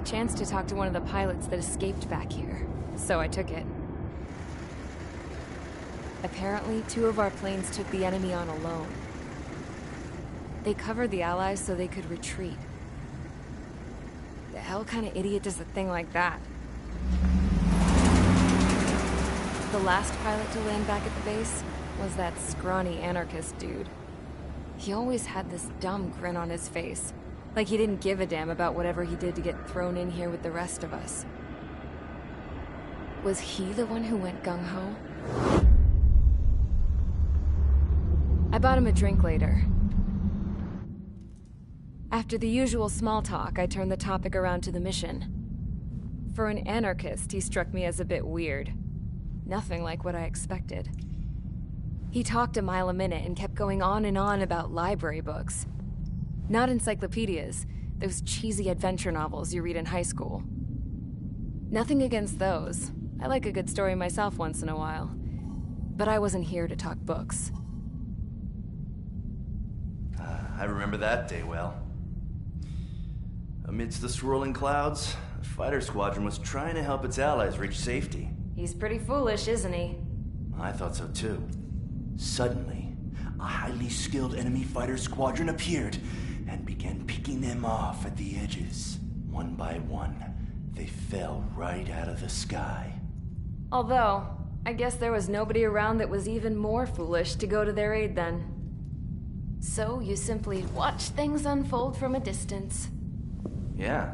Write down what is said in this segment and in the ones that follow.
chance to talk to one of the pilots that escaped back here, so I took it. Apparently, 2 of our planes took the enemy on alone. They covered the Allies so they could retreat. The hell kind of idiot does a thing like that? The last pilot to land back at the base was that scrawny anarchist dude. He always had this dumb grin on his face, like he didn't give a damn about whatever he did to get thrown in here with the rest of us. Was he the one who went gung-ho? I bought him a drink later. After the usual small talk, I turned the topic around to the mission. For an anarchist, he struck me as a bit weird. Nothing like what I expected. He talked a mile a minute and kept going on and on about library books. Not encyclopedias, those cheesy adventure novels you read in high school. Nothing against those. I like a good story myself once in a while. But I wasn't here to talk books. I remember that day well. Amidst the swirling clouds, a fighter squadron was trying to help its allies reach safety. He's pretty foolish, isn't he? I thought so too. Suddenly, a highly skilled enemy fighter squadron appeared and began picking them off at the edges. One by one, they fell right out of the sky. Although, I guess there was nobody around that was even more foolish to go to their aid then. So you simply watch things unfold from a distance. Yeah.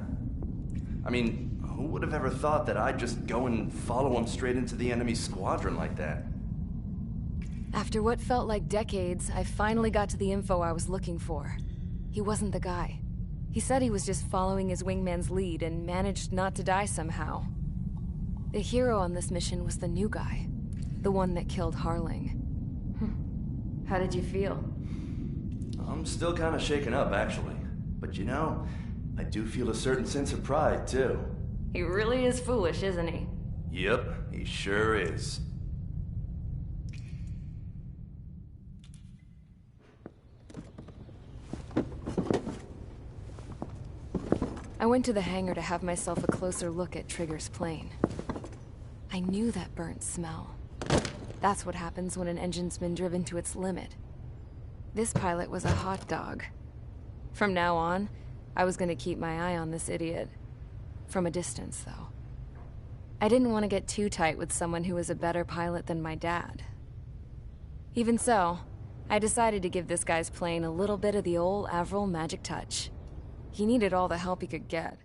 I mean, who would have ever thought that I'd just go and follow him straight into the enemy squadron like that? After what felt like decades, I finally got to the info I was looking for. He wasn't the guy. He said he was just following his wingman's lead and managed not to die somehow. The hero on this mission was the new guy. The one that killed Harling. How did you feel? I'm still kind of shaken up, actually. But you know, I do feel a certain sense of pride, too. He really is foolish, isn't he? Yep, he sure is. I went to the hangar to have myself a closer look at Trigger's plane. I knew that burnt smell. That's what happens when an engine's been driven to its limit. This pilot was a hot dog. From now on, I was gonna keep my eye on this idiot. From a distance, though. I didn't want to get too tight with someone who was a better pilot than my dad. Even so, I decided to give this guy's plane a little bit of the old Avril magic touch. He needed all the help he could get.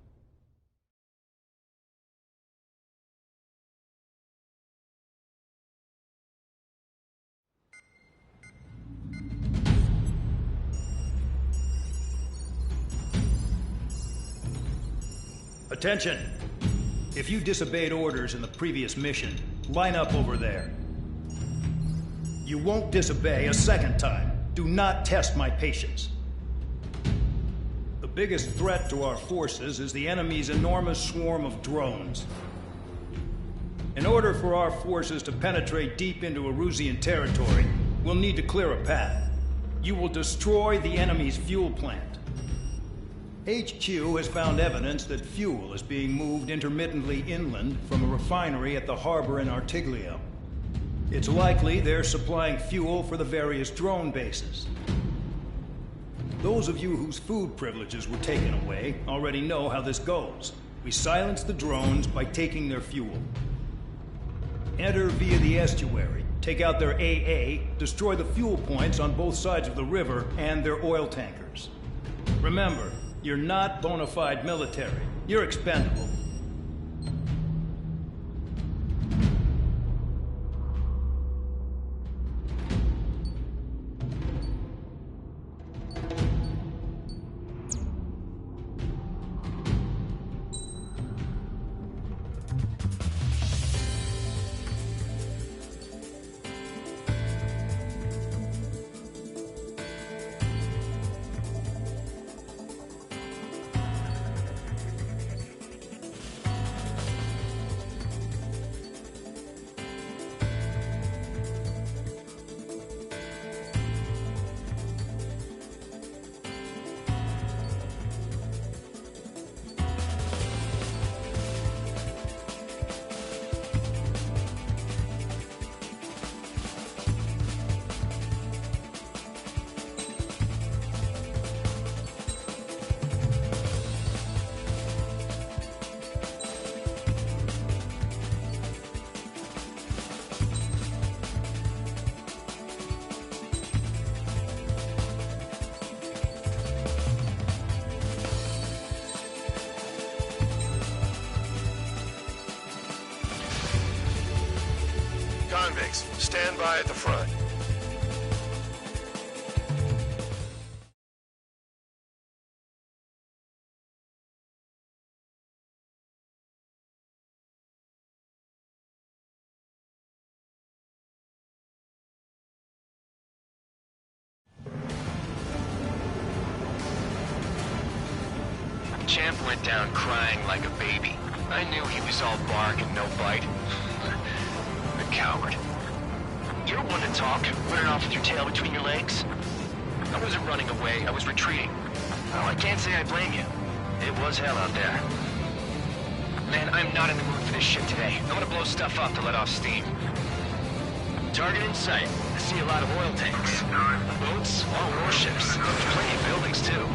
Attention! If you disobeyed orders in the previous mission, line up over there. You won't disobey a second time. Do not test my patience. The biggest threat to our forces is the enemy's enormous swarm of drones. In order for our forces to penetrate deep into Erusian territory, we'll need to clear a path. You will destroy the enemy's fuel plant. HQ has found evidence that fuel is being moved intermittently inland from a refinery at the harbor in Artiglio. It's likely they're supplying fuel for the various drone bases. Those of you whose food privileges were taken away already know how this goes. We silence the drones by taking their fuel. Enter via the estuary, take out their AA, destroy the fuel points on both sides of the river and their oil tankers. Remember, you're not bona fide military. You're expendable. Convicts, stand by at the front. Champ went down crying like a baby. I knew he was all bark and no bite. The coward. You're one to talk, running off with your tail between your legs. I wasn't running away, I was retreating. Well, I can't say I blame you. It was hell out there. Man, I'm not in the mood for this shit today. I'm gonna blow stuff up to let off steam. Target in sight. I see a lot of oil tanks. Boats, all warships. Plenty of buildings, too.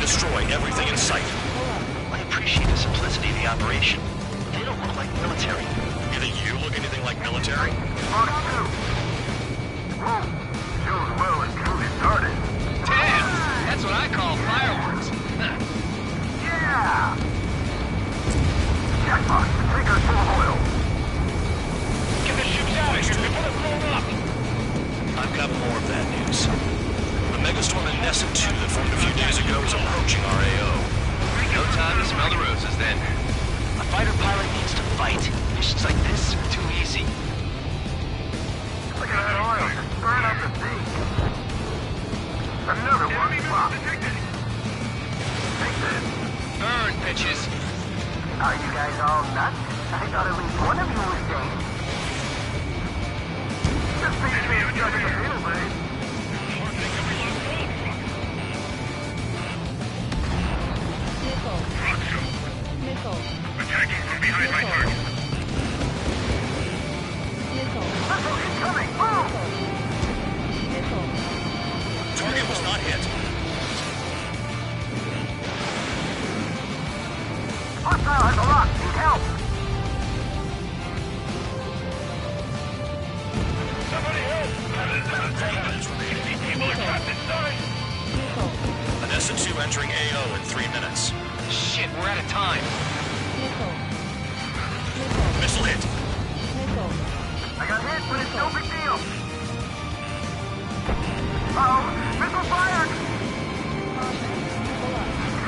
Destroy everything in sight. I appreciate the simplicity of the operation. They don't look like military. You think you look anything like military? Fox 2! Whoa! Show's well and truly started. Damn! That's what I call fireworks. Yeah! Jackpot! Take her full of oil. Get the ships out of here before they're blown up! I've got more of that news. The megastorm in Nessun 2 that formed a few days ago is approaching our AO. No time to smell the roses, then. A fighter pilot needs to fight. Missions like this are too easy. Look at that oil just burn up the sea. Another one popped. Take this. Burn, bitches. Are you guys all nuts? I thought at least one of you was dead. Just beats me up in the field, babe. Missile. Attacking from behind my target. Missile. Missile incoming! Boom! Missile. Target was not hit. Hostile has a lock. Need help. Somebody help! 3 minutes remaining. People are trapped inside. Missile. An SN2 entering AO in 3 minutes. Shit, we're out of time. Missile. Missile. Missile hit. Missile. I got hit, but it's no big deal. Uh-oh! Missile fired!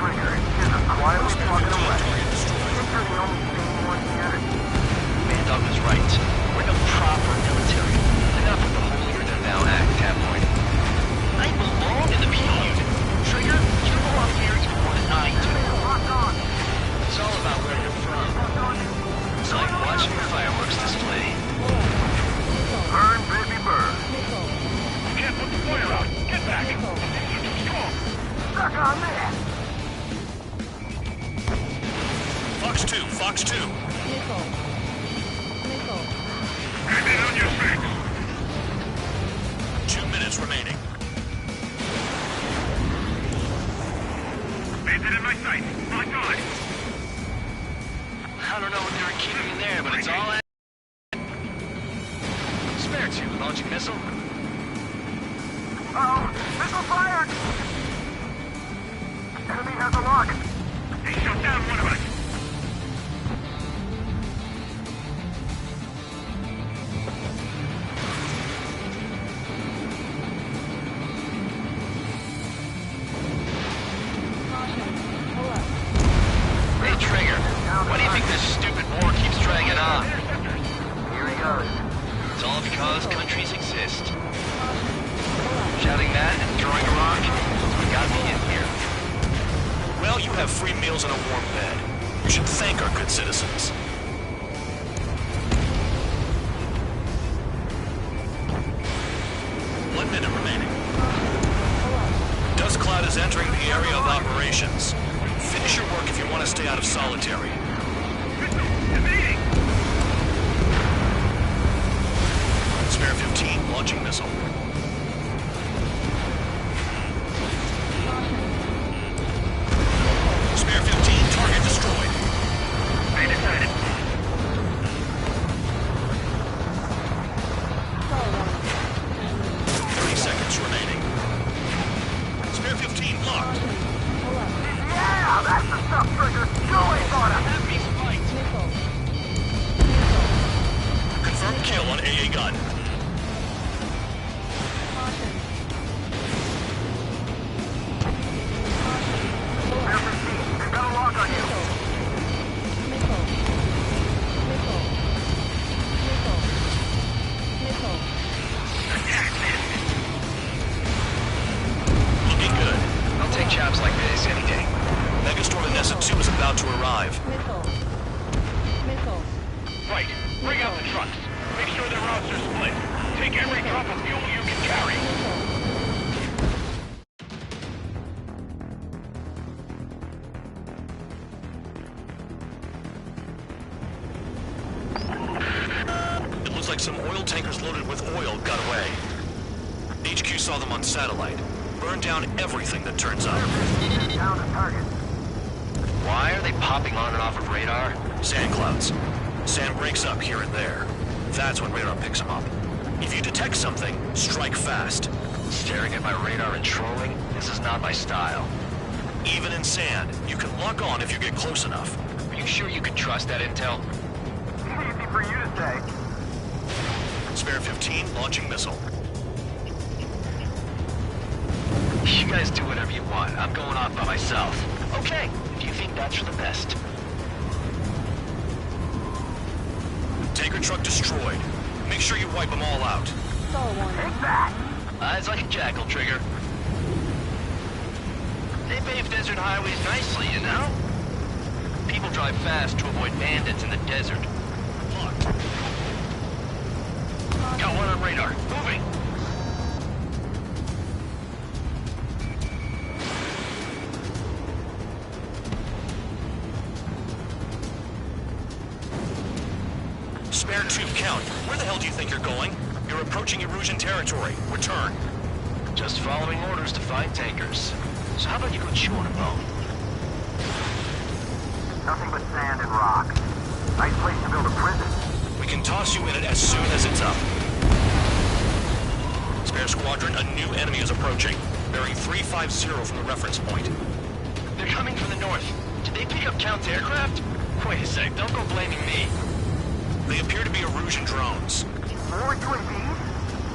Trigger is quietly plugging away. Think you're the only sane one here? Mandog was right. We're the proper military. Enough with the holier-than-thou act, tabloid. I belong in the P unit. Trigger, you belong here even more than I do. Lock on! It's all about where you're from. It's like watching a fireworks display. Burn, baby, burn. Missile. Can't put the fire out. Get back! Missile. Things are too strong. Stuck on that! Fox 2, Fox 2. Missile. Missile. Get in on your feet! 2 minutes remaining. Bandit in my sight. Lock on! I don't know what they were keeping in there, but it's all at... Spare 2, launching missile. Uh-oh! Missile fired! Enemy has a lock. He shot down one of us. Hey, Trigger, why do you think this stupid war keeps dragging on? Here he goes. It's all because countries exist. Shouting that and throwing a rock got me in here. Well, you have free meals and a warm bed. You should thank our good citizens. One minute remaining. Dust Cloud is entering the area of operations. Finish your work if you want to stay out of solitary. Spare 15, launching missile. Spare 15, target destroyed. Bandit sighted. kill on AA gun. Caution. Spare 15. They've got a lock on you. Missile. Missile. Missile. Missile. Looking good. I'll take jobs like this any day. Megastorm Vanessa 2 is about to arrive. Missile. Missile. Right. Bring out the trucks. Make sure their routes are split. Take every drop of fuel you can carry. It looks like some oil tankers loaded with oil got away. HQ saw them on satellite. Burned down everything that turns up. Down to target. Why are they popping on and off of radar? Sand clouds. Sand breaks up here and there. That's when radar picks them up. If you detect something, strike fast. Staring at my radar and trolling? This is not my style. Even in sand, you can lock on if you get close enough. Are you sure you can trust that intel? Easy for you to say. Spare 15, launching missile. You guys do whatever you want. I'm going off by myself. Okay, if you think that's for the best. Tanker truck destroyed. Make sure you wipe them all out. Stall warning. Take that. Eyes like a jackal, Trigger. They pave desert highways nicely, you know? People drive fast to avoid bandits in the desert. Got one on radar. Moving. Spare 2, count. Where the hell do you think you're going? You're approaching Erusian territory. Return. Just following orders to find tankers. So how about you go chew on a bone? Nothing but sand and rock. Nice place to build a prison. We can toss you in it as soon as it's up. Spare squadron, a new enemy is approaching. Bearing 350 from the reference point. They're coming from the north. Did they pick up Count's aircraft? Wait a sec, don't go blaming me. They appear to be Erusian drones. More UAVs?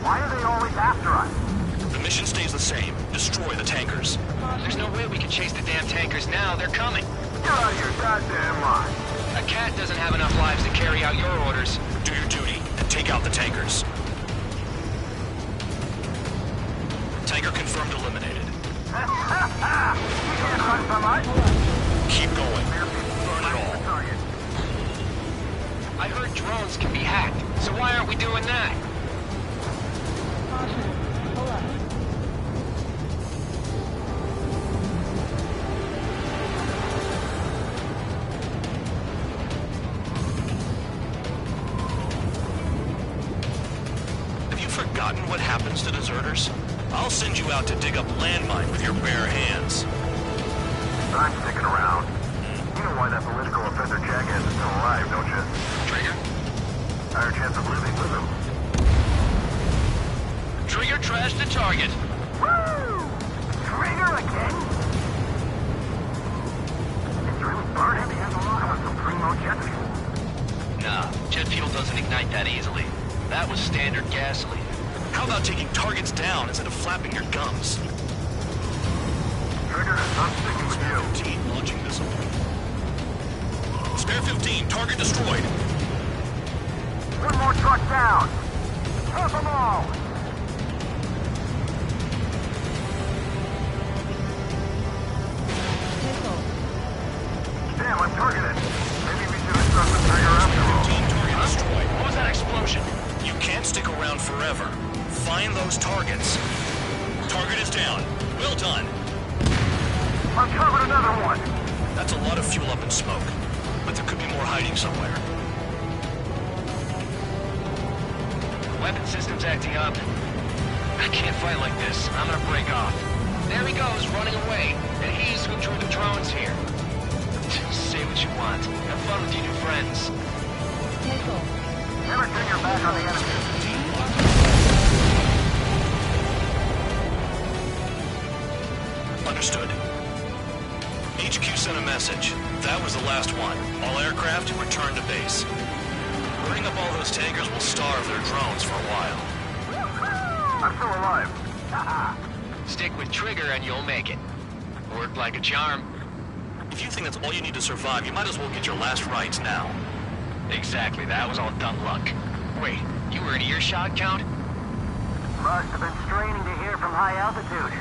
Why are they always after us? The mission stays the same. Destroy the tankers. There's no way we can chase the damn tankers now. They're coming. You're out of your goddamn mind. A cat doesn't have enough lives to carry out your orders. Do your duty and take out the tankers. Tanker confirmed eliminated. You can't run from us. Keep going. Burn it all. Target. I heard drones can be hacked, so why aren't we doing that? Caution. Pull up. Have you forgotten what happens to deserters? I'll send you out to dig up landmine with your bare hands. But I'm sticking around. You know why that political offender jackass is still alive, don't you? Trigger? Higher chance of living with him. Trigger trashed the target. Woo! Trigger again? It's really burning because of some primo jet fuel. Nah, jet fuel doesn't ignite that easily. That was standard gasoline. How about taking targets down instead of flapping your gums? Trigger, I'm sticking with you. 15, launching missile. Spare 15, target destroyed. One more truck down. Have them all. Missile. Damn, I'm targeted. Maybe we should have struck the trigger after all. 15, target destroyed. What was that explosion? You can't stick around forever. Find those targets. Target is down. Well done. Uncovered another one. That's a lot of fuel up in smoke. But there could be more hiding somewhere. Weapon system's acting up. I can't fight like this. I'm gonna break off. There he goes, running away. And he's who drew the drones here. Say what you want. Have fun with your new friends. Missile. Never turn your back on the enemy. Understood. HQ sent a message. That was the last one. All aircraft return to base. Bring up all those Those tankers will starve their drones for a while. I'm still alive. Stick with Trigger and you'll make it. Worked like a charm. If you think that's all you need to survive, you might as well get your last rites now. Exactly, that was all dumb luck. Wait, you were in earshot, Count? Must have been straining to hear from high altitude.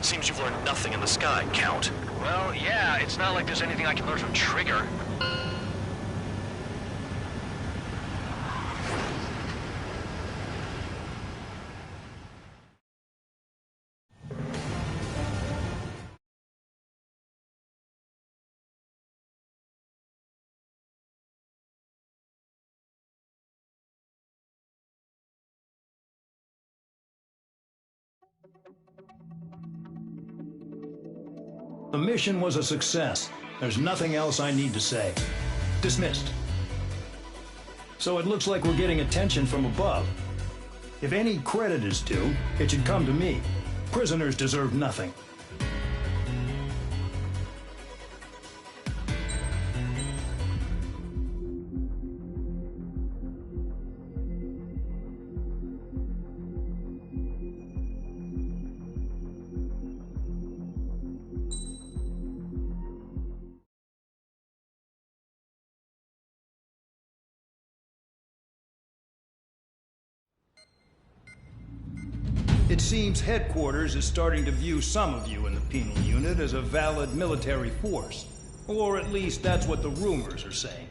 Seems you've learned nothing in the sky, Count. Well, yeah, it's not like there's anything I can learn from Trigger. The mission was a success. There's nothing else I need to say. Dismissed. So it looks like we're getting attention from above. If any credit is due, it should come to me. Prisoners deserve nothing. It seems headquarters is starting to view some of you in the penal unit as a valid military force. Or at least that's what the rumors are saying.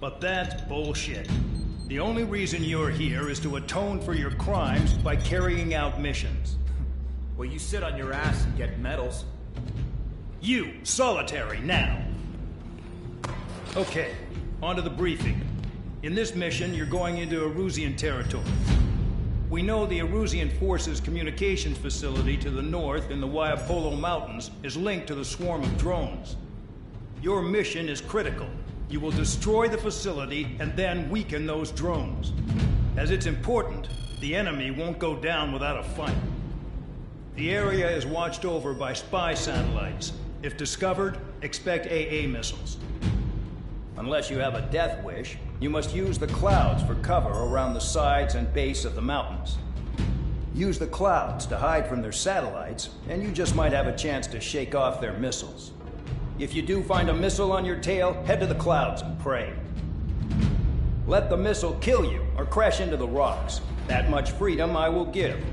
But that's bullshit. The only reason you're here is to atone for your crimes by carrying out missions. Well, you sit on your ass and get medals. You, solitary, now. Okay, on to the briefing. In this mission, you're going into Erusian territory. We know the Erusian Forces communications facility to the north in the Waiapolo Mountains is linked to the swarm of drones. Your mission is critical. You will destroy the facility and then weaken those drones. As it's important, the enemy won't go down without a fight. The area is watched over by spy satellites. If discovered, expect AA missiles. Unless you have a death wish, you must use the clouds for cover around the sides and base of the mountains. Use the clouds to hide from their satellites, and you just might have a chance to shake off their missiles. If you do find a missile on your tail, head to the clouds and pray. Let the missile kill you or crash into the rocks. That much freedom I will give.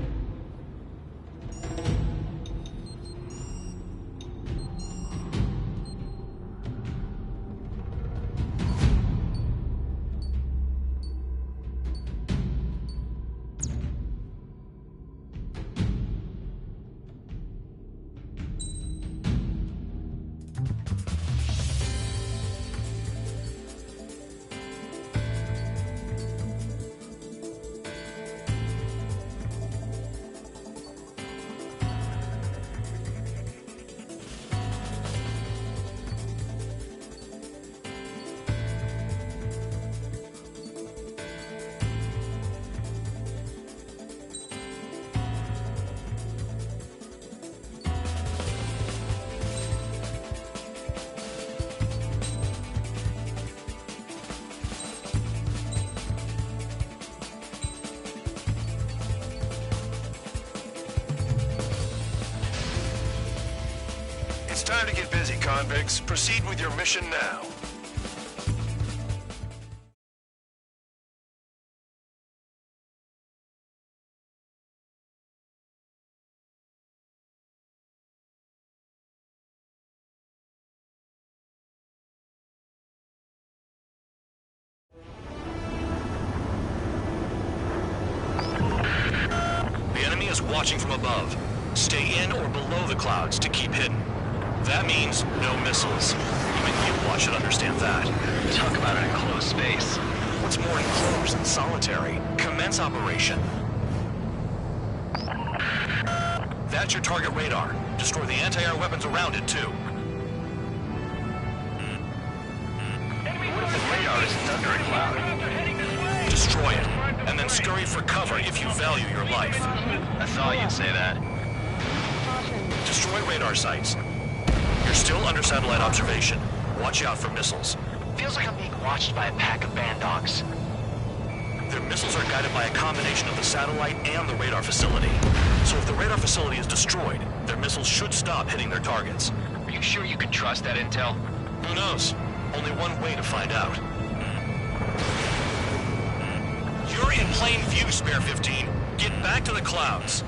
It's time to get busy, convicts. Proceed with your mission now. The enemy is watching from above. Stay in or below the clouds to keep hidden. That means no missiles. Even you should understand that. Talk about an enclosed space. What's more enclosed than solitary? Commence operation. That's your target radar. Destroy the anti-air weapons around it, too. What if the radar isn't under a cloud? Destroy it, and then scurry for cover if you value your life. I thought you'd say that. Destroy radar sites. You're still under satellite observation. Watch out for missiles. Feels like I'm being watched by a pack of band dogs. Their missiles are guided by a combination of the satellite and the radar facility. So if the radar facility is destroyed, their missiles should stop hitting their targets. Are you sure you can trust that intel? Who knows? Only one way to find out. You're in plain view, Spare 15. Get back to the clouds.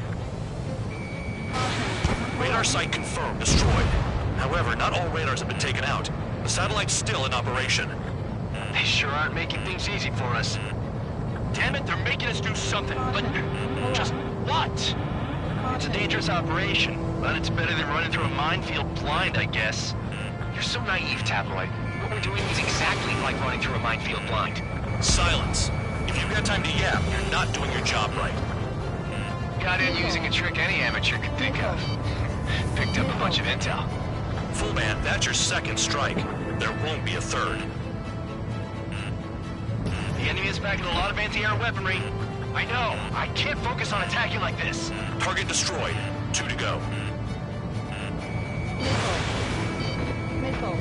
Radar site confirmed, destroyed. However, not all radars have been taken out. The satellite's still in operation. They sure aren't making things easy for us. Damn it, they're making us do something, but just what? It's a dangerous operation, but it's better than running through a minefield blind, I guess. You're so naive, Tabloid. What we're doing is exactly like running through a minefield blind. Silence. If you've got time to yap, you're not doing your job right. Got in using a trick any amateur could think of. Picked up a bunch of intel. Full band, that's your second strike. There won't be a third. The enemy is packing a lot of anti-air weaponry. I know. I can't focus on attacking like this. Target destroyed. 2 to go. Missile.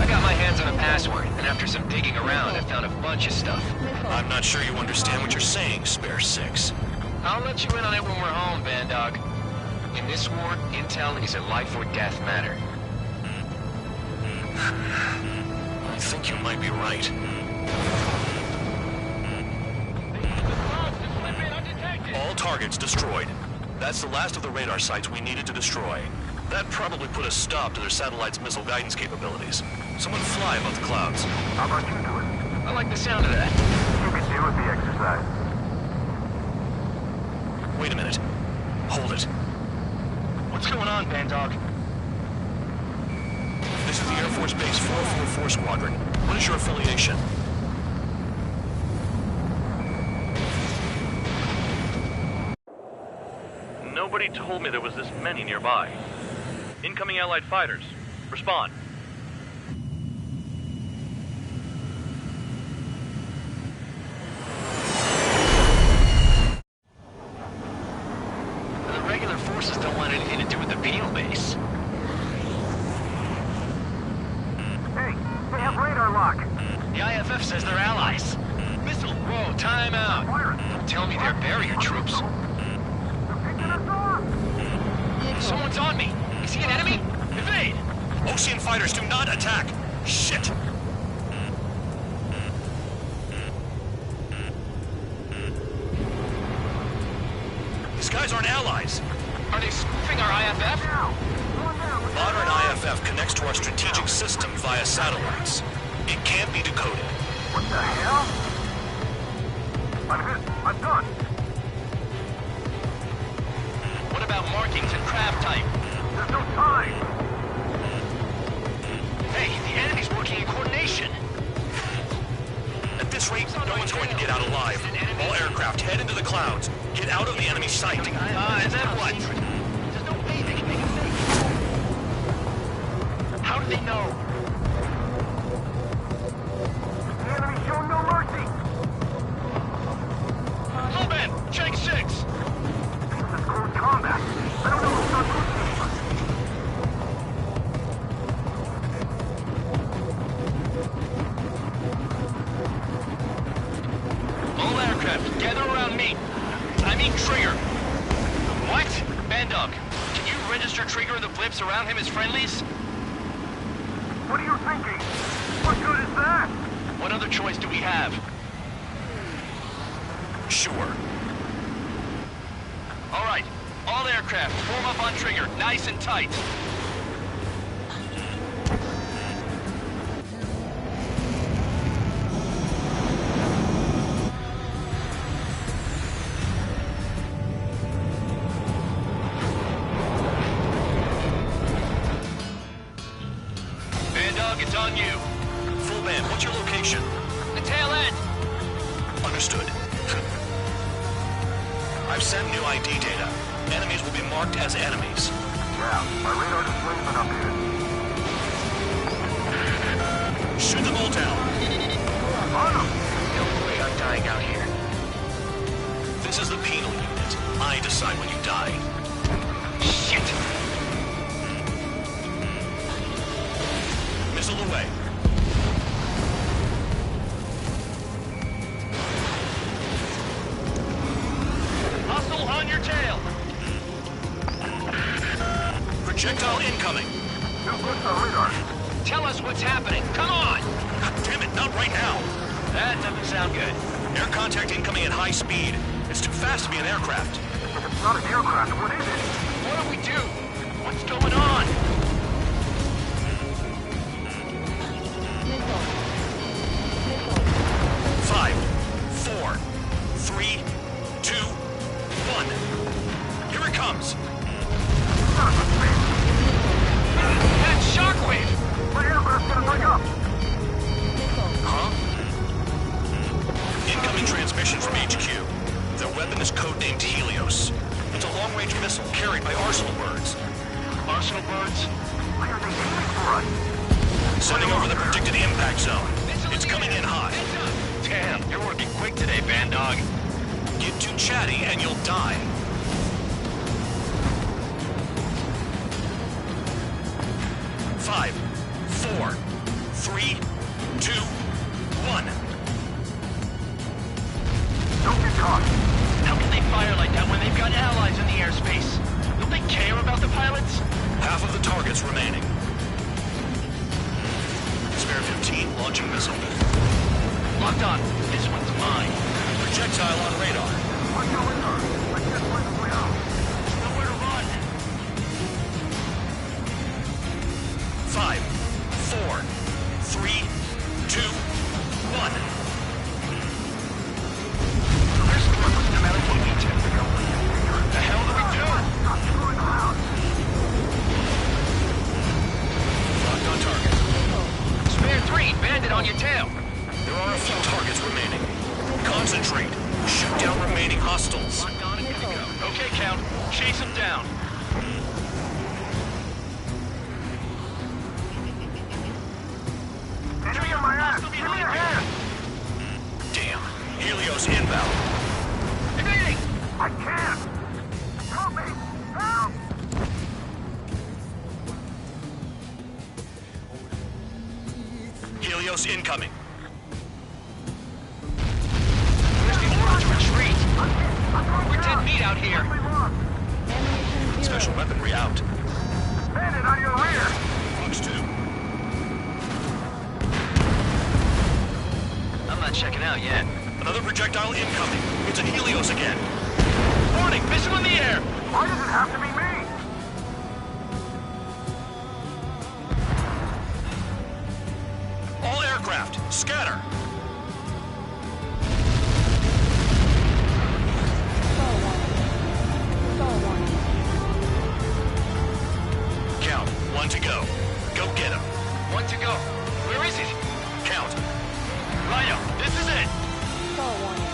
I got my hands on a password, and after some digging around, I found a bunch of stuff. I'm not sure you understand what you're saying, Spare 6. I'll let you in on it when we're home, Bandog. In this war, intel is a life or death matter. I think you might be right. All targets destroyed. That's the last of the radar sites we needed to destroy. That probably put a stop to their satellite's missile guidance capabilities. Someone fly above the clouds. How about you do it? I like the sound of that. You can deal with the exercise. Wait a minute. Hold it. What's going on, Bandog? This is the Air Force Base 444 Squadron. What is your affiliation? Nobody told me there was this many nearby. Incoming Allied fighters. Respond. The regular forces don't want anything to do with the Peel base. Hey, they have radar lock. The IFF says they're allies. Missile, whoa, time out. Don't tell me they're barrier troops. Someone's on me. Is he an enemy? Evade! Ocean fighters, do not attack! Shit! These guys aren't allies. Are they spoofing our IFF? Modern IFF connects to our strategic system via satellites. It can't be decoded. What the hell? I'm hit. I'm done. What about markings and craft type? There's no time. Hey, the enemy's working in coordination. At this rate, no one's going to get out alive. All aircraft, head into the clouds. Get out of the enemy sight. And then what? There's no way they can make a mistake. How do they know? The enemy show no mercy. Full band, check 6. This is close combat. I don't know what's on this team. All aircraft, gather around me. I mean Trigger. What? Bandog, can you register Trigger and the blips around him as friendlies? What are you thinking? What good is that? What other choice do we have? Sure. All right, all aircraft, form up on Trigger, nice and tight. Bandog, it's on you. Full band, what's your location? The tail end. Understood. I've sent new ID data. Enemies will be marked as enemies. Yeah, my radar display's been updated. Shoot them all down. On them! No way I'm dying out here. This is the penal unit. I decide when you die. Shit! Missile away. Projectile incoming. Too close to the radar. Tell us what's happening. Come on! God damn it, not right now. That doesn't sound good. Air contact incoming at high speed. It's too fast to be an aircraft. If it's not an aircraft, what is it? What do we do? What's going on? Missile. Missile. 5, 4, 3, 2, 1. Here it comes. That shockwave! My aircraft's gonna bring up. Missile. Huh? Incoming transmission from HQ. Their weapon is codenamed Helios. It's a long-range missile carried by Arsenal birds. Arsenal birds? Why are they aiming for us? Sending over the predicted impact zone. It's coming in hot. Damn, you're working quick today, Bandog. Get too chatty and you'll die. Five, 4, 3, 2, 1. Don't get caught. How can they fire like that when they've got allies in the airspace? Don't they care about the pilots? Half of the targets remaining. Spare 15 launching missile. Locked on. This one's mine. Projectile on radar. Watch your radar. I can't find the way out. There's nowhere to run. 5, 4, 3, 2, 1. There's close, no matter what we do. The hell do we do? Stop screwing around. Locked on target. Spare 3, bandit on your tail. There are a few targets remaining. Concentrate. Shoot down remaining hostiles. Locked on and good to go. Okay, Count. Chase them down. Enemy on my ass. Give me a hand. Damn. Helios inbound. Evading! I can't. Help me. Help. Helios incoming. Where's the order to retreat? We're dead meat out here. Ammunition 0. Special weaponry out. Bandit on your rear. Fox 2. I'm not checking out yet. Another projectile incoming. It's a Helios again. Warning! Missile in the air! Why does it have to be me? All aircraft, scatter. Fall warning. Fall warning. Count. 1 to go. Go get him. 1 to go. Where is it? Count. Rhino, this is it! Fall warning.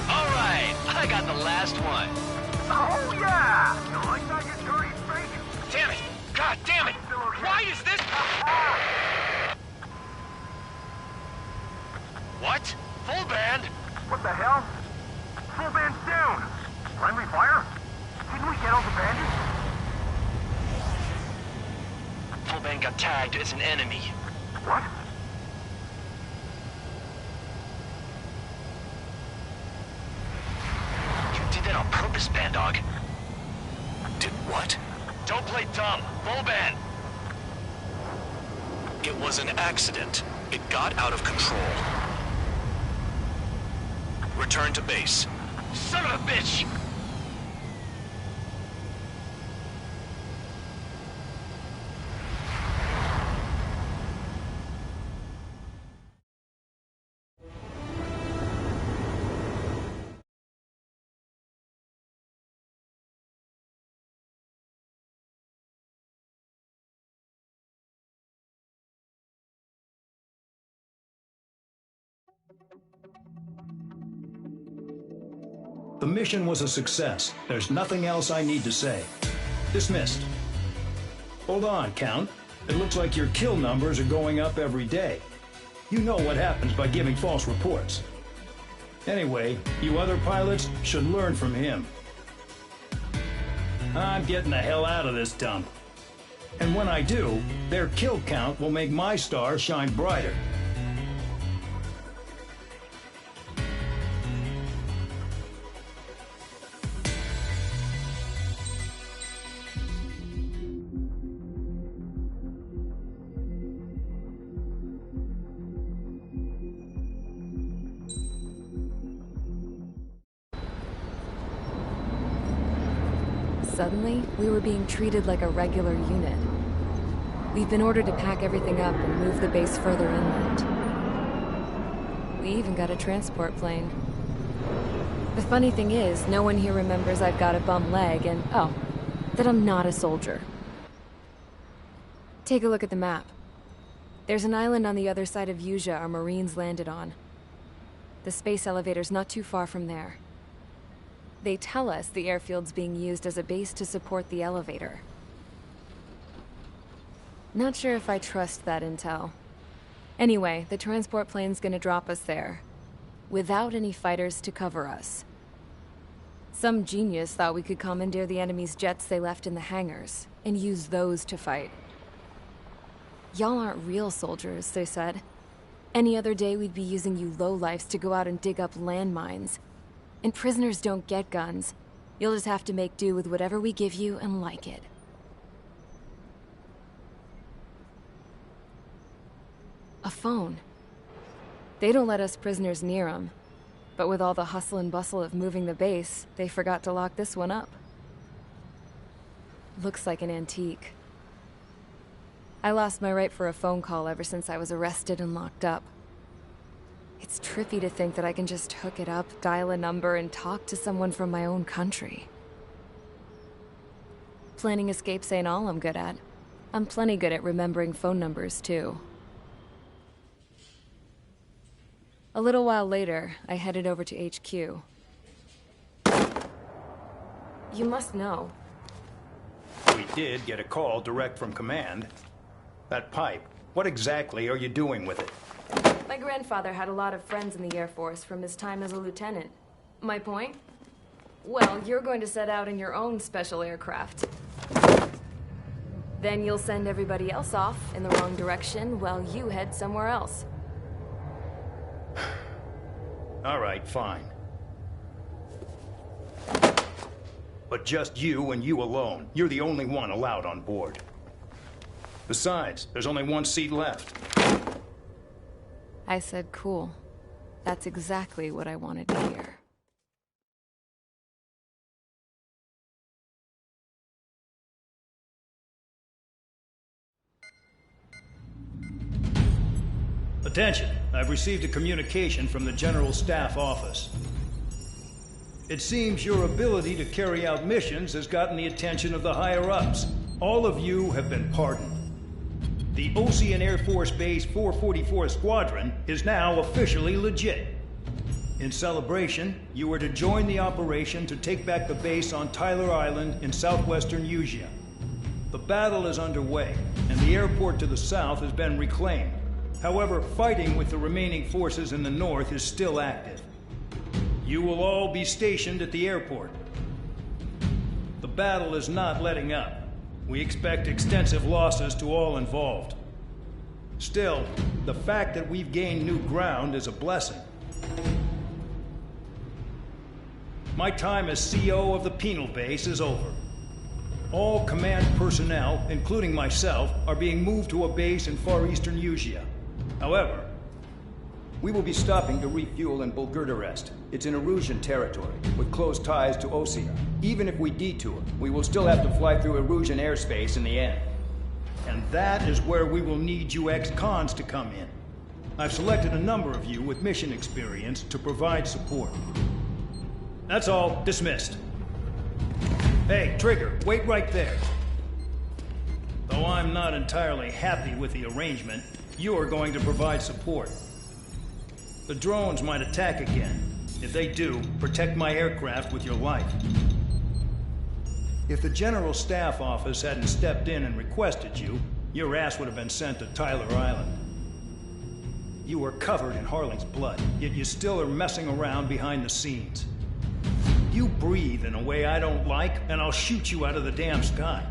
Alright, I got the last one. Oh yeah. You like that, you dirty freak? Damn it! God damn it! Why is this... What? Full band? What the hell? Full band's down. Friendly fire? Didn't we get all the bandits? Full band got tagged as an enemy. What? You did that on purpose, Bandog. Did what? Don't play dumb. Full band. It was an accident. It got out of control. Return to base. Son of a bitch! The mission was a success. There's nothing else I need to say. Dismissed. Hold on, Count. It looks like your kill numbers are going up every day. You know what happens by giving false reports. Anyway, you other pilots should learn from him. I'm getting the hell out of this dump. And when I do, their kill count will make my star shine brighter. Suddenly, we were being treated like a regular unit. We've been ordered to pack everything up and move the base further inland. We even got a transport plane. The funny thing is, no one here remembers I've got a bum leg and, oh, that I'm not a soldier. Take a look at the map. There's an island on the other side of Usea our Marines landed on. The space elevator's not too far from there. They tell us the airfield's being used as a base to support the elevator. Not sure if I trust that intel. Anyway, the transport plane's gonna drop us there, without any fighters to cover us. Some genius thought we could commandeer the enemy's jets they left in the hangars, and use those to fight. Y'all aren't real soldiers, they said. Any other day we'd be using you lowlifes to go out and dig up landmines. And prisoners don't get guns. You'll just have to make do with whatever we give you and like it. A phone. They don't let us prisoners near them. But with all the hustle and bustle of moving the base, they forgot to lock this one up. Looks like an antique. I lost my right for a phone call ever since I was arrested and locked up. It's trippy to think that I can just hook it up, dial a number, and talk to someone from my own country. Planning escapes ain't all I'm good at. I'm plenty good at remembering phone numbers, too. A little while later, I headed over to HQ. You must know. We did get a call direct from command. That pipe, what exactly are you doing with it? My grandfather had a lot of friends in the Air Force from his time as a lieutenant. My point? Well, you're going to set out in your own special aircraft. Then you'll send everybody else off in the wrong direction while you head somewhere else. All right, fine. But just you and you alone. You're the only one allowed on board. Besides, there's only one seat left. I said cool. That's exactly what I wanted to hear. Attention, I've received a communication from the General Staff Office. It seems your ability to carry out missions has gotten the attention of the higher-ups. All of you have been pardoned. The Osean Air Force Base 444 Squadron is now officially legit. In celebration, you are to join the operation to take back the base on Tyler Island in southwestern Usea. The battle is underway, and the airport to the south has been reclaimed. However, fighting with the remaining forces in the north is still active. You will all be stationed at the airport. The battle is not letting up. We expect extensive losses to all involved. Still, the fact that we've gained new ground is a blessing. My time as CO of the penal base is over. All command personnel, including myself, are being moved to a base in far eastern Usea. However, we will be stopping to refuel in Bulgurdarest. It's in Erusian territory, with close ties to Osea. Even if we detour, we will still have to fly through Erusian airspace in the end. And that is where we will need you ex-cons to come in. I've selected a number of you with mission experience to provide support. That's all. Dismissed. Hey, Trigger, wait right there. Though I'm not entirely happy with the arrangement, you are going to provide support. The drones might attack again. If they do, protect my aircraft with your life. If the General Staff Office hadn't stepped in and requested you, your ass would have been sent to Tyler Island. You were covered in Harling's blood, yet you still are messing around behind the scenes. You breathe in a way I don't like, and I'll shoot you out of the damn sky.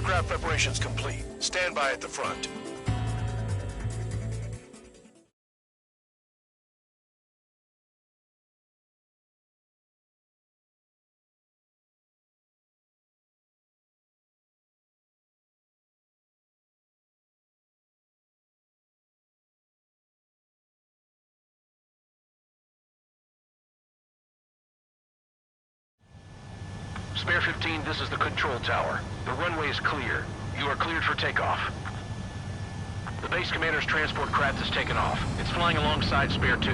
Aircraft preparations complete. Stand by at the front. Spare 15, this is the control tower. The runway is clear. You are cleared for takeoff. The base commander's transport craft has taken off. It's flying alongside Spare 2.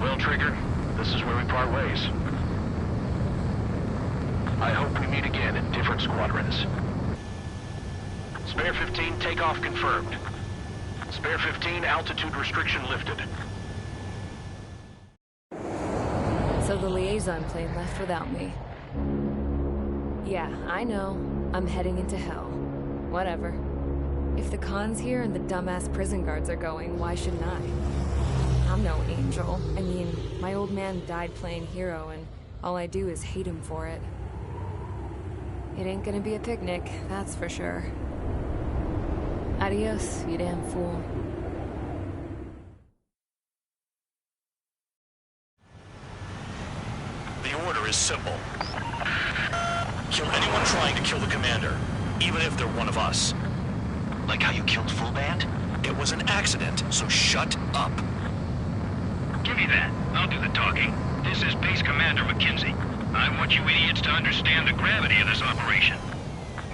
Well, Trigger, this is where we part ways. I hope we meet again in different squadrons. Spare 15, takeoff confirmed. Spare 15, altitude restriction lifted. So the liaison plane left without me. Yeah, I know. I'm heading into hell. Whatever. If the Khan's here and the dumbass prison guards are going, why shouldn't I? I'm no angel. I mean, my old man died playing hero, and all I do is hate him for it. It ain't gonna be a picnic, that's for sure. Adios, you damn fool. The order is simple. Kill anyone trying to kill the commander, even if they're one of us. Like how you killed Full Band? It was an accident, so shut up. Give me that. I'll do the talking. This is Base Commander McKenzie. I want you idiots to understand the gravity of this operation.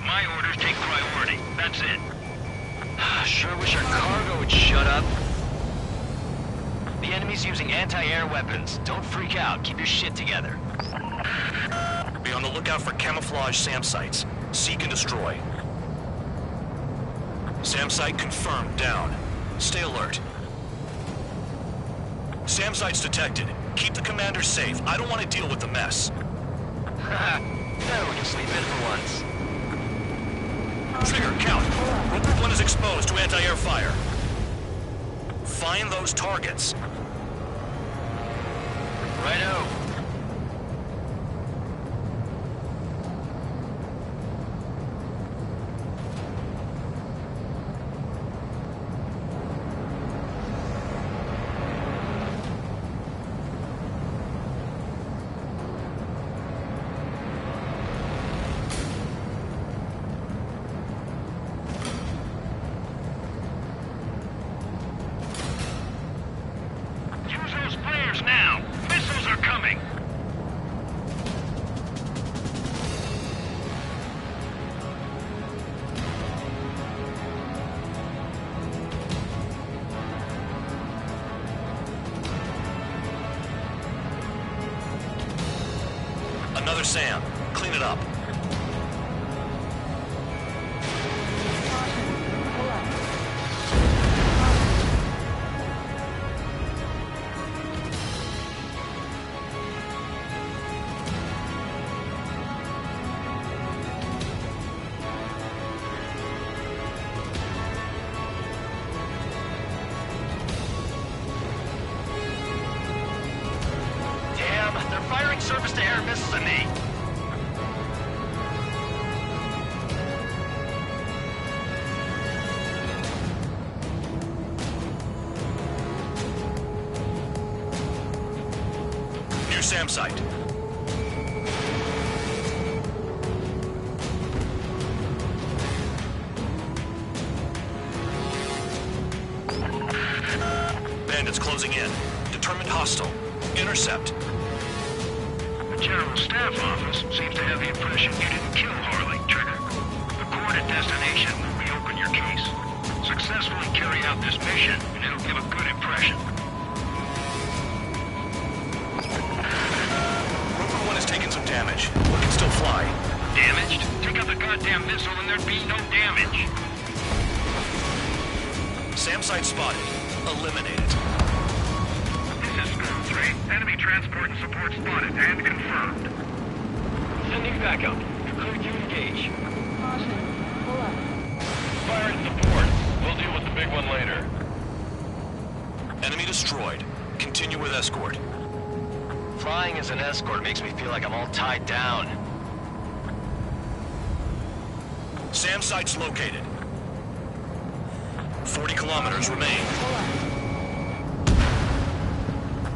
My orders take priority. That's it. Sure wish our cargo would shut up. The enemy's using anti-air weapons. Don't freak out. Keep your shit together. Be on the lookout for camouflage SAM sites. Seek and destroy. SAM site confirmed, down. Stay alert. SAM site's detected. Keep the commander safe. I don't want to deal with the mess. Now we can sleep in for once. Trigger, count. Rook 1 is exposed to anti-air fire. Find those targets. Righto. Now! Missiles are coming! Another SAM. Clean it up. They're firing surface-to-air missiles at me. New SAM site. Bandits closing in. Determined hostile. Intercept. The General Staff Office seems to have the impression you didn't kill Harley, Trigger. The coordinate destination will reopen your case. Successfully carry out this mission, and it'll give a good impression. Rook 1 has taken some damage, but can still fly. Damaged? Take out the goddamn missile and there'd be no damage. SAM site spotted. Eliminate it. This is Storm 3. Enemy transport and support spotted and confirmed. Sending backup. Clear to engage. Caution. Pull up. Fire and support. We'll deal with the big one later. Enemy destroyed. Continue with escort. Flying as an escort makes me feel like I'm all tied down. SAM site's located. 40 kilometers remain.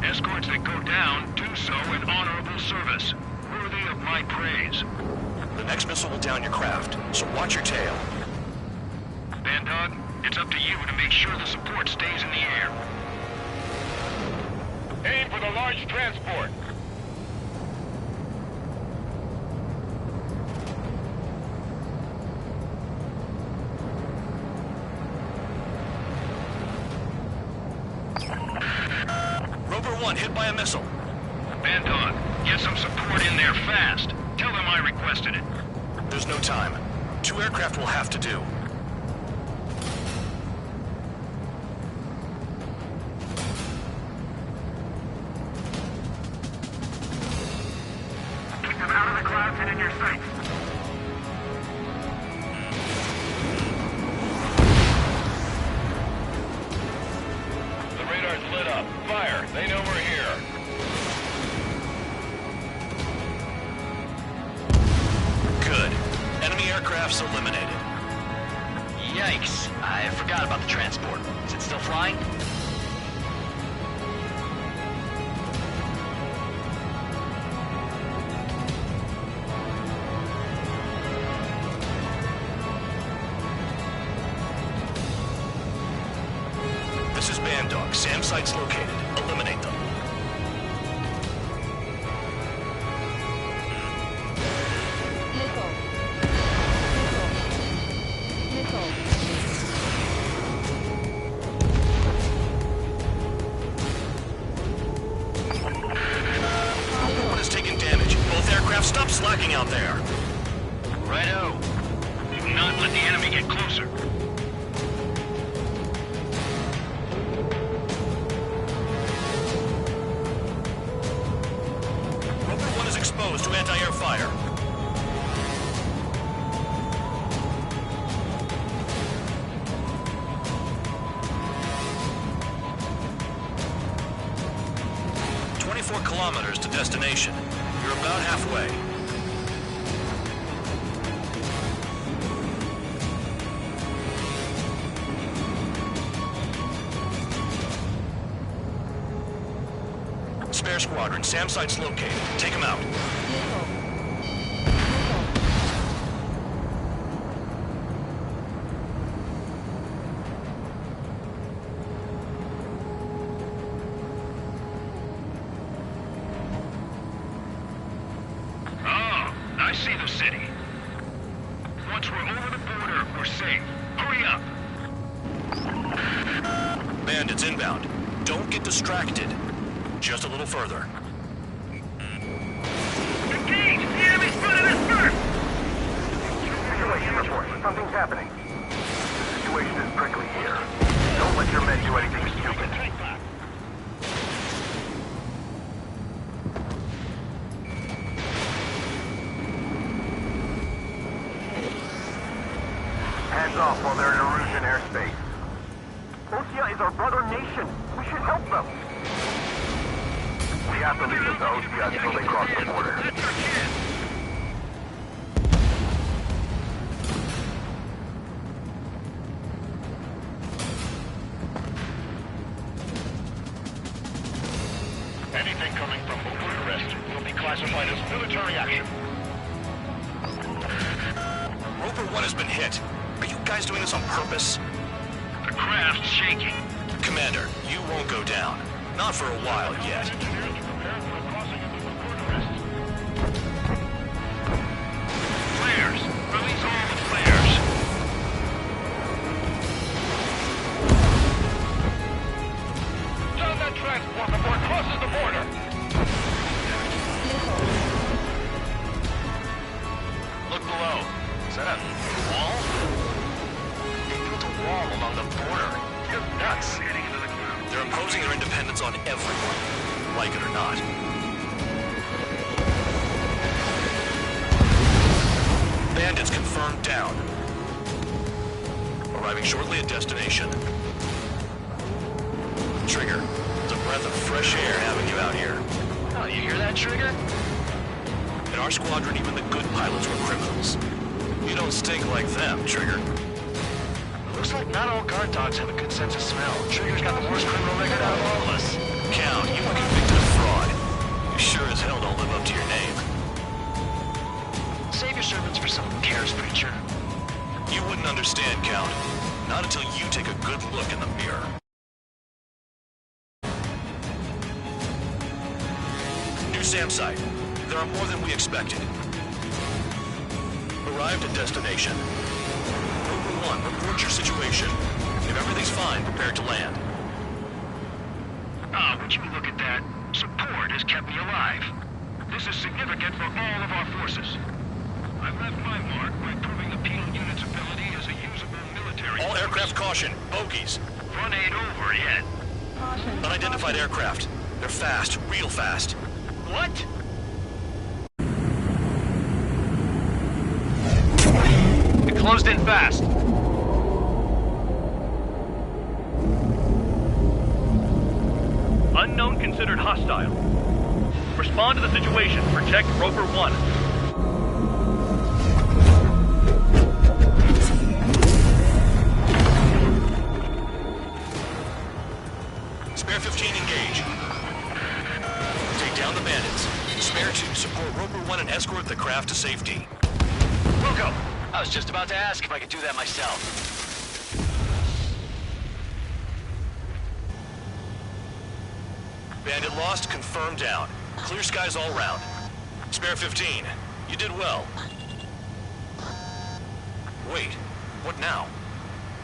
Escorts that go down do so in honorable service, worthy of my praise. The next missile will down your craft, so watch your tail. Bandog, it's up to you to make sure the support stays in the air. Aim for the large transport. Roper 1 hit by a missile. Bandog, get some support in there fast. Tell them I requested it. There's no time. 2 aircraft will have to do. Keep them out of the clouds and in your sights. The radar's lit up. Fire. They know we're here. Good. Enemy aircraft's eliminated. Yikes. I forgot about the transport. Is it still flying? This is Bandog. SAM site's located. Eliminate them. Missile. Missile. Roper 1 has taken damage. Both aircraft stop slacking out there. Righto. Do not let the enemy get closer. Roper 1 is exposed to anti-air fire. Kilometers to destination. You're about halfway. Spare squadron, SAM site's located. Take him out. I see the city. Once we're over the border, we're safe. Hurry up! Bandits inbound. Don't get distracted. Just a little further. Engage! The enemy's spotted us first! Situation report. Something's happening. The situation is prickly here. Don't let your men do anything stupid. Hands off while they're in Erusian airspace. Ostia is our brother nation. We should help them. We have to leave this to Ostia until they cross the border. That's our chance! Anything coming from Oakwood Arrest will be classified as military action. Roper 1 has been hit. Are you guys doing this on purpose? The craft's shaking. Commander, you won't go down. Not for a while yet. Engineers prepare for the crossing of the Oakwood Arrest. Flares! Release all the flares! Down that transport before it crosses the border! Look below. Is that a wall? They built a wall along the border. You're nuts. They're imposing their independence on everyone, like it or not. Bandits confirmed down. Arriving shortly at destination. Trigger, it's a breath of fresh air having you out here. Oh, you hear that, Trigger? In our squadron, even the good pilots were criminals. You don't stink like them, Trigger. Looks like not all guard dogs have a good sense of smell. Trigger's got the worst criminal record out of all of us. Count, you were convicted of fraud. You sure as hell don't live up to your name. Save your servants for someone who cares, preacher. You wouldn't understand, Count. Not until you take a good look in the mirror. New SAM site. There are more than we expected. Arrived at destination. Rover 1, report your situation. If everything's fine, prepare to land. Ah, would you look at that? Support has kept me alive. This is significant for all of our forces. I've left my mark by proving the penal unit's ability as a usable military All force. aircraft caution. Bogies. Front ain't over yet. Caution. Unidentified aircraft. They're fast. Real fast. What? It closed in fast. Unknown considered hostile. Respond to the situation. Protect Rover 1. Spare 15, engage. Take down the bandits. Spare 2, support Rover 1 and escort the craft to safety. Wilco, I was just about to ask if I could do that myself. Bandit lost, confirmed down. Clear skies all round. Spare 15. You did well. Wait, what now?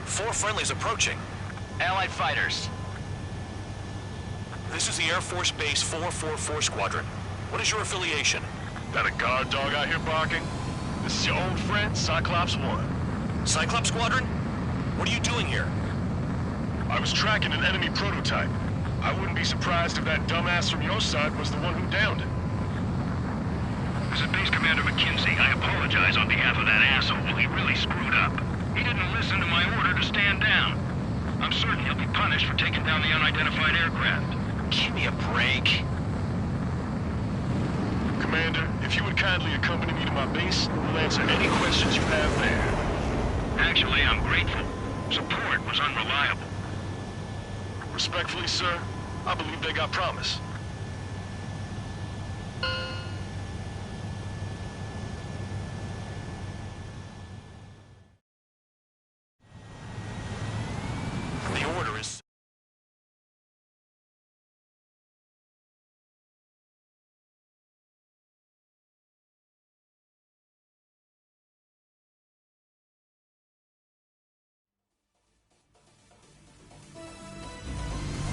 4 friendlies approaching. Allied fighters. This is the Air Force Base 444 Squadron. What is your affiliation? Got a guard dog out here barking? This is your old friend, Cyclops 1. Cyclops Squadron? What are you doing here? I was tracking an enemy prototype. I wouldn't be surprised if that dumbass from your side was the one who downed it. This is Base Commander McKinsey. I apologize on behalf of that asshole. He really screwed up. He didn't listen to my order to stand down. I'm certain he'll be punished for taking down the unidentified aircraft. Give me a break. Commander, if you would kindly accompany me to my base, we'll answer any questions you have there. Actually, I'm grateful. Support was unreliable. Respectfully, sir, I believe they got promise. The order is...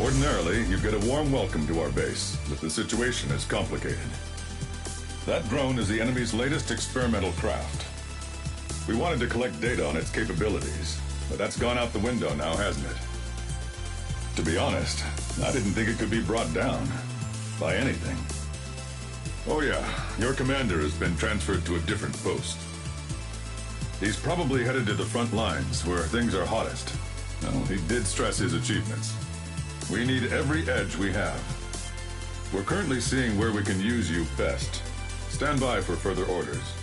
Ordinarily, you get a warm welcome to our base, but the situation is complicated. That drone is the enemy's latest experimental craft. We wanted to collect data on its capabilities, but that's gone out the window now, hasn't it? To be honest, I didn't think it could be brought down by anything. Oh yeah, your commander has been transferred to a different post. He's probably headed to the front lines, where things are hottest. No, he did stress his achievements. We need every edge we have. We're currently seeing where we can use you best. Stand by for further orders.